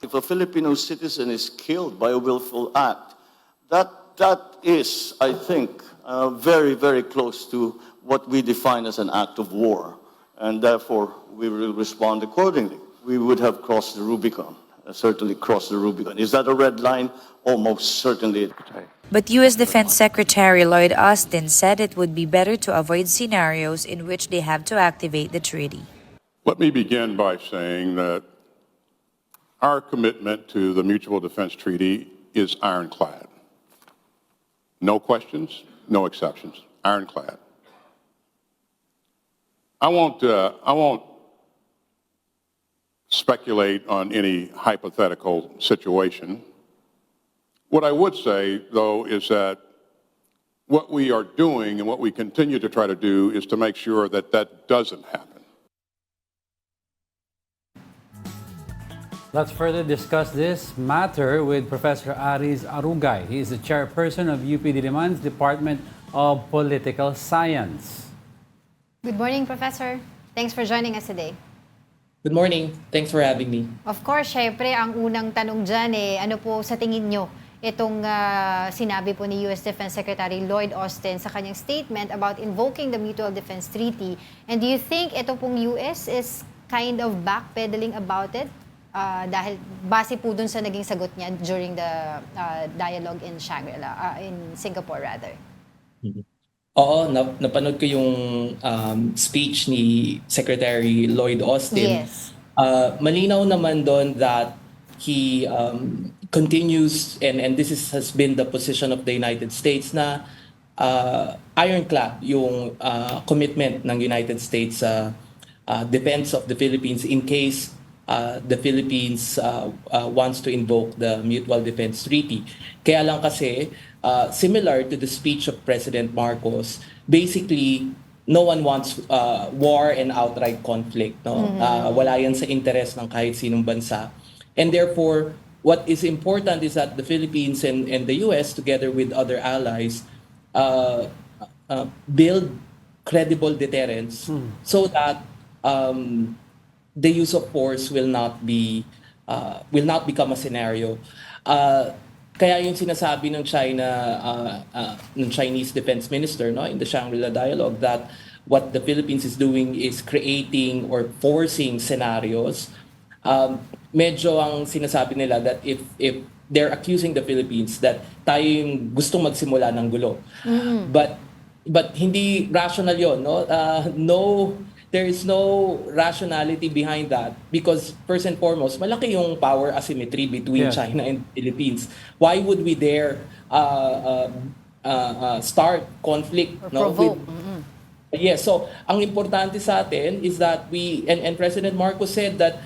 S16: If a Filipino citizen is killed by a willful act, that is, I think, very, very close to what we define as an act of war, and therefore we will respond accordingly. We would have crossed the Rubicon, certainly crossed the Rubicon. Is that a red line? Almost certainly.
S15: But U.S. Defense Secretary Lloyd Austin said it would be better to avoid scenarios in which they have to activate the treaty.
S17: Let me begin by saying that our commitment to the Mutual Defense Treaty is ironclad. No questions, no exceptions. Ironclad. I won't speculate on any hypothetical situation. What I would say, though, is that what we are doing and what we continue to try to do is to make sure that that doesn't happen.
S1: Let's further discuss this matter with Professor Aris Arugay. He is the chairperson of UP Diliman's Department of Political Science.
S2: Good morning, Professor. Thanks for joining us today.
S18: Good morning. Thanks for having me.
S2: Of course, syempre, ang unang tanong dyan ano po sa tingin nyo itong sinabi po ni U.S. Defense Secretary Lloyd Austin sa kanyang statement about invoking the Mutual Defense Treaty. And do you think ito pong U.S. is kind of backpedaling about it? Dahil base po dun sa naging sagot niya during the dialogue in Shangri-La, in Singapore rather.
S18: Oo, napanood ko yung speech ni Secretary Lloyd Austin.
S2: Yes.
S18: Malinaw naman doon that he continues, and this has been the position of the United States, na ironclad yung commitment ng United States sa defense of the Philippines in case the Philippines wants to invoke the Mutual Defense Treaty. Kaya lang kasi, similar to the speech of President Marcos, basically, no one wants war and outright conflict. No? Wala yan sa interes ng kahit sinong bansa. And therefore, what is important is that the Philippines and the U.S., together with other allies, build credible deterrence so that the use of force will not become a scenario. Kaya yung sinasabi ng ng Chinese Defense Minister, no, in the Shangri-La dialogue, that what the Philippines is doing is creating or forcing scenarios. Medyo ang sinasabi nila that if they're accusing the Philippines that tayo yung gustong magsimula ng gulo. But hindi rational yon, no? There is no rationality behind that because first and foremost, malaki yung power asymmetry between China and Philippines. Why would we dare start conflict?
S2: Provoke.
S18: Yes, so ang importante sa atin is that we, and President Marcos said that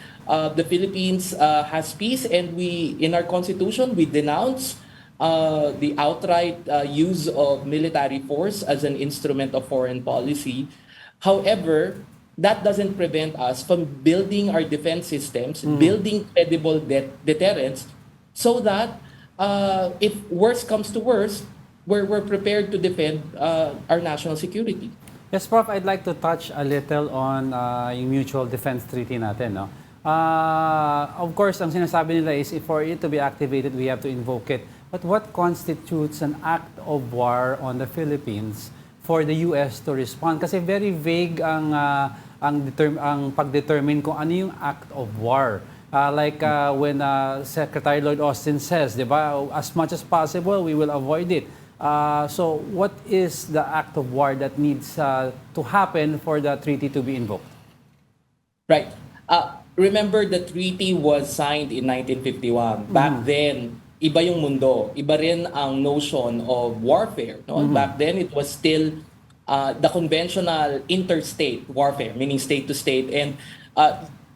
S18: the Philippines has peace, and we, in our constitution, we denounce the outright use of military force as an instrument of foreign policy. However, that doesn't prevent us from building our defense systems, building credible deterrence, so that if worse comes to worse, we're prepared to defend our national security.
S1: Yes, Prof, I'd like to touch a little on yung Mutual Defense Treaty natin. No? Of course, ang sinasabi nila is if for it to be activated, we have to invoke it. But what constitutes an act of war on the Philippines for the U.S. to respond? Kasi very vague ang pag-determine kung ano yung act of war. When Secretary Lloyd Austin says, di ba, as much as possible, we will avoid it. So what is the act of war that needs to happen for the treaty to be invoked?
S18: Right. Remember, the treaty was signed in 1951. Back then, iba yung mundo. Iba rin ang notion of warfare. No? Back then, it was still the conventional interstate warfare, meaning state to state. And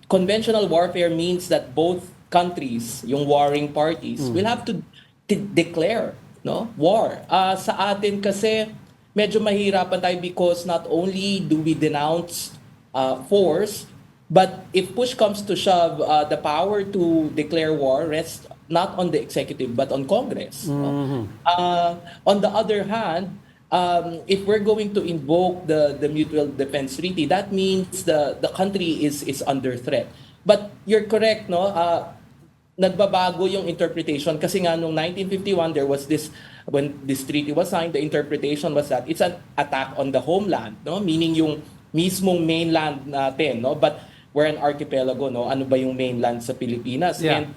S18: conventional warfare means that both countries, yung warring parties, will have to declare war. Sa atin kasi, medyo mahirapan tayo because not only do we denounce force, But if push comes to shove, the power to declare war rests not on the executive but on Congress. No? On the other hand, if we're going to invoke the Mutual Defense Treaty, that means the country is under threat. But you're correct, no? Nagbabago yung interpretation kasi nga noong 1951 there was this, when this treaty was signed, the interpretation was that it's an attack on the homeland, no, meaning yung mismong mainland natin, no, but we're an archipelago, no, ano ba yung mainland sa Pilipinas.
S1: Yeah.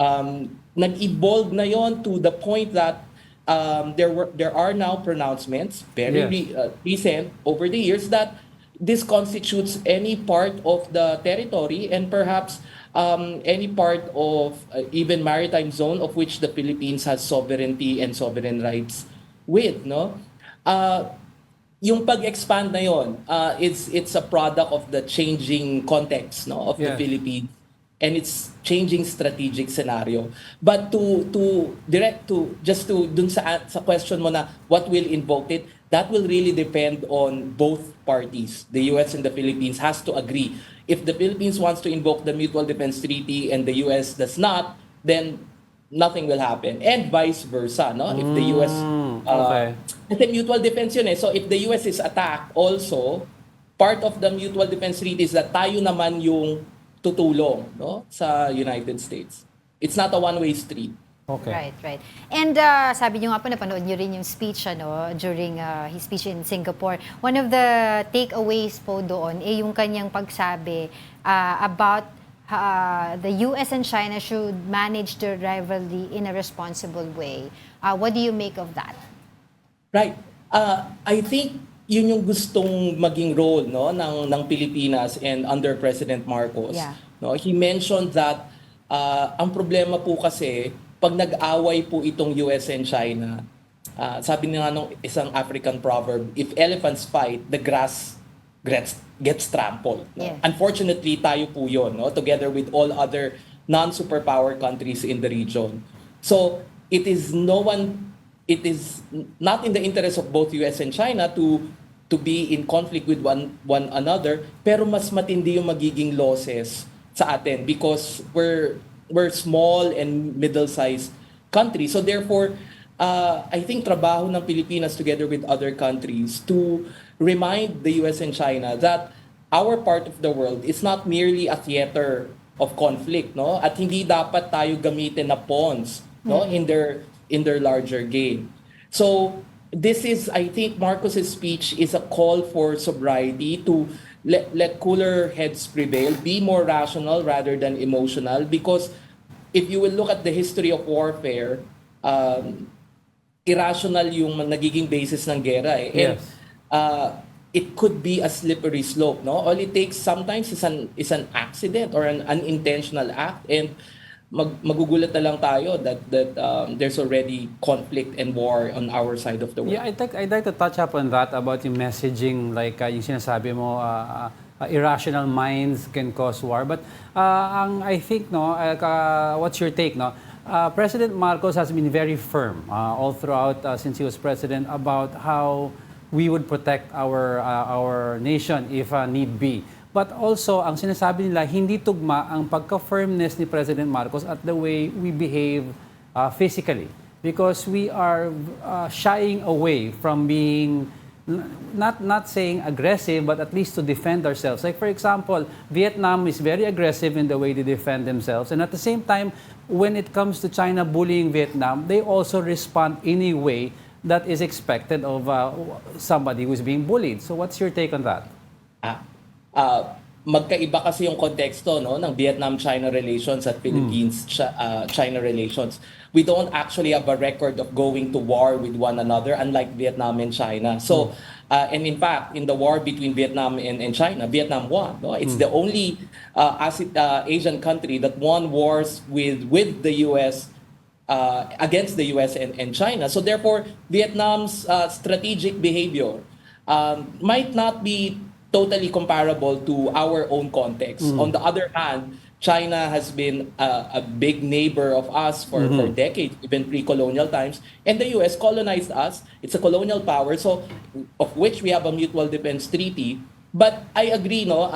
S18: And nag-evolve na yon to the point that there are now pronouncements very recent over the years that this constitutes any part of the territory and perhaps any part of even maritime zone of which the Philippines has sovereignty and sovereign rights with, no? Yung pag-expand na yon, it's a product of the changing context, no, of the Philippines and its changing strategic scenario. But to dun sa question mo na what will invoke it, that will really depend on both parties. The US and the Philippines has to agree. If the Philippines wants to invoke the Mutual Defense Treaty and the US does not, then nothing will happen. And vice versa, no? If the US kasi mutual defense yun eh. So if the US is attacked also, part of the Mutual Defense Treaty is that tayo naman yung tutulong, no, sa United States. It's not a one-way street.
S2: Okay. Right. And sabi niyo nga po, napanood niyo rin yung speech during his speech in Singapore. One of the takeaways po doon yung kanyang pagsabi about the US and China should manage their rivalry in a responsible way. What do you make of that?
S18: Right. I think yun yung gustong maging role, no, ng Pilipinas and under President Marcos.
S2: Yeah.
S18: No, he mentioned that ang problema po kasi pag nag-away po itong US and China, sabi nga nung isang African proverb, if elephants fight, the grass gets trampled. No?
S2: Yeah.
S18: Unfortunately, tayo po yun, no, together with all other non-superpower countries in the region. So it is not in the interest of both US and China to be in conflict with one another, pero mas matindi yung magiging losses sa atin because we're small and middle-sized country. So therefore, I think trabaho ng Pilipinas together with other countries to remind the US and China that our part of the world is not merely a theater of conflict, no? At hindi dapat tayo gamitin na pawns, no, in their larger game. So this is, I think, Marcos's speech is a call for sobriety to let cooler heads prevail, be more rational rather than emotional, because if you will look at the history of warfare, irrational yung nagiging basis ng gera eh. And it could be a slippery slope, no? All it takes sometimes is an accident or an unintentional act, and magugulat na lang tayo that there's already conflict and war on our side of the world.
S1: Yeah, I'd like to touch up on that about yung messaging, like yung sinasabi mo, irrational minds can cause war. But I think, no, what's your take, no? President Marcos has been very firm all throughout since he was president about how we would protect our nation if need be. But also, ang sinasabi nila, hindi tugma ang pagka-firmness ni President Marcos at the way we behave physically. Because we are shying away from being, not saying aggressive, but at least to defend ourselves. Like for example, Vietnam is very aggressive in the way they defend themselves. And at the same time, when it comes to China bullying Vietnam, they also respond in a way that is expected of somebody who's being bullied. So what's your take on that?
S18: Magkaiba kasi yung konteksto, no, ng Vietnam-China relations at Philippines-China relations. We don't actually have a record of going to war with one another, unlike Vietnam and China. So, and in fact, in the war between Vietnam and China, Vietnam won. No? It's the only Asian country that won wars with the U.S. Against the U.S. and China. So therefore, Vietnam's strategic behavior might not be totally comparable to our own context. On the other hand, China has been a big neighbor of us for decades, even pre-colonial times. And the U.S. colonized us. It's a colonial power, so of which we have a mutual defense treaty. But I agree, no.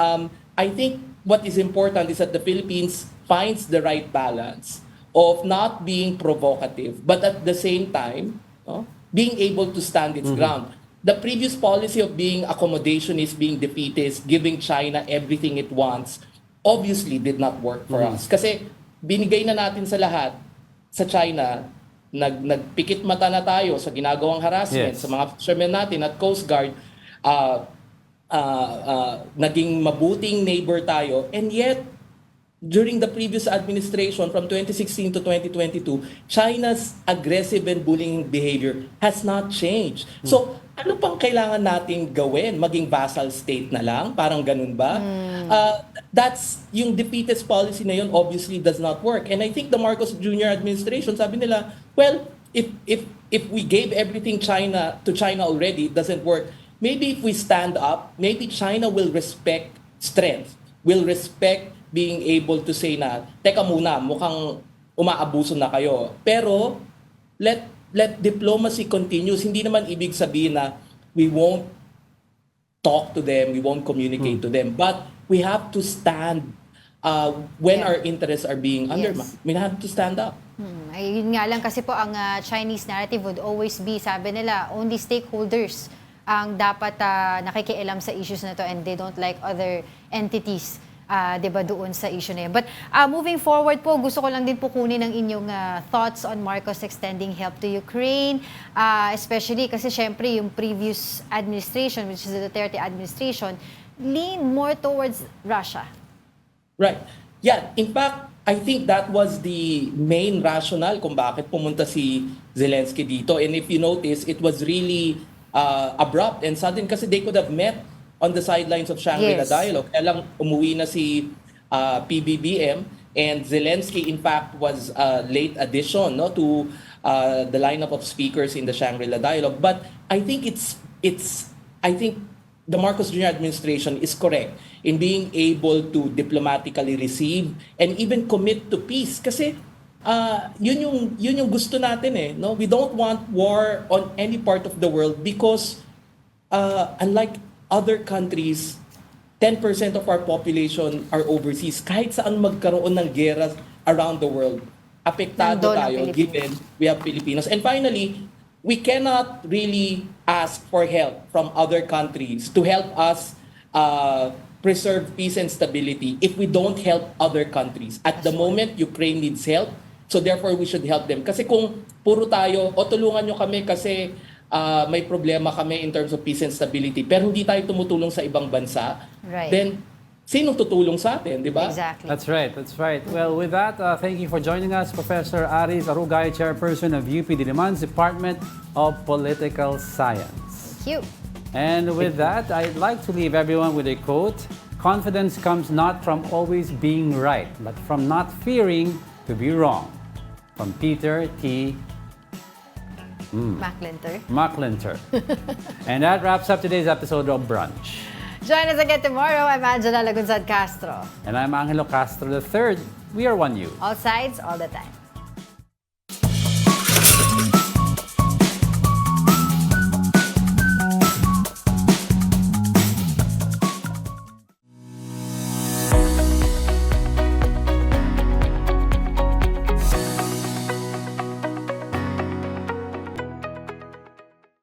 S18: I think what is important is that the Philippines finds the right balance of not being provocative, but at the same time, no, being able to stand its ground. The previous policy of being accommodationist, being defeatist, giving China everything it wants, obviously did not work for us. Kasi binigay na natin sa lahat, sa China, nagpikit mata na tayo sa ginagawang harassment, sa mga fishermen natin at Coast Guard, naging mabuting neighbor tayo, and yet, during the previous administration from 2016 to 2022, China's aggressive and bullying behavior has not changed. So, ano pang kailangan natin gawin? Maging vassal state na lang? Parang ganun ba? That's yung defeatist policy na yun obviously does not work. And I think the Marcos Jr. administration, sabi nila, well, if we gave everything to China already, it doesn't work. Maybe if we stand up, maybe China will respect strength, will respect being able to say na, teka muna, mukhang umaabuso na kayo. Pero, let diplomacy continues. Hindi naman ibig sabihin na we won't talk to them, we won't communicate to them. But we have to stand when our interests are being undermined. We have to stand up.
S2: Ayun nga lang kasi po ang Chinese narrative would always be, sabi nila, only stakeholders ang dapat nakikialam sa issues na to and they don't like other entities. Diba doon sa issue na yun. But moving forward po, gusto ko lang din po kunin ang inyong thoughts on Marcos extending help to Ukraine, especially kasi syempre yung previous administration, which is the Duterte administration, lean more towards Russia.
S18: Right. Yeah. In fact, I think that was the main rationale kung bakit pumunta si Zelensky dito. And if you notice, it was really abrupt and sudden kasi they could have met on the sidelines of Shangri-La dialogue. Kaya lang umuwi na si PBBM and Zelensky in fact was a late addition to the lineup of speakers in the Shangri-La dialogue. But I think I think the Marcos Jr. administration is correct in being able to diplomatically receive and even commit to peace kasi yun yung gusto natin no? We don't want war on any part of the world because unlike other countries, 10% of our population are overseas. Kahit saan magkaroon ng gera around the world, apektado tayo given we have Filipinos. And finally, we cannot really ask for help from other countries to help us preserve peace and stability if we don't help other countries. At the moment, Ukraine needs help, so therefore we should help them. Kasi kung puro tayo, tulungan nyo kami kasi may problema kami in terms of peace and stability, pero hindi tayo tumutulong sa ibang bansa, then sinong tutulong sa atin, di ba?
S2: Exactly.
S1: That's right, that's right. Well, with that, thank you for joining us, Professor Aris Arugay, Chairperson of UP Diliman's Department of Political Science.
S2: Thank you.
S1: And with that, I'd like to leave everyone with a quote. Confidence comes not from always being right, but from not fearing to be wrong. From Peter T. McLinter. And that wraps up today's episode of Brunch.
S2: Join us again tomorrow. I'm Angela Lagunzad-Castro.
S1: And I'm Angelo Castro III. We are one you.
S2: All sides, all the time.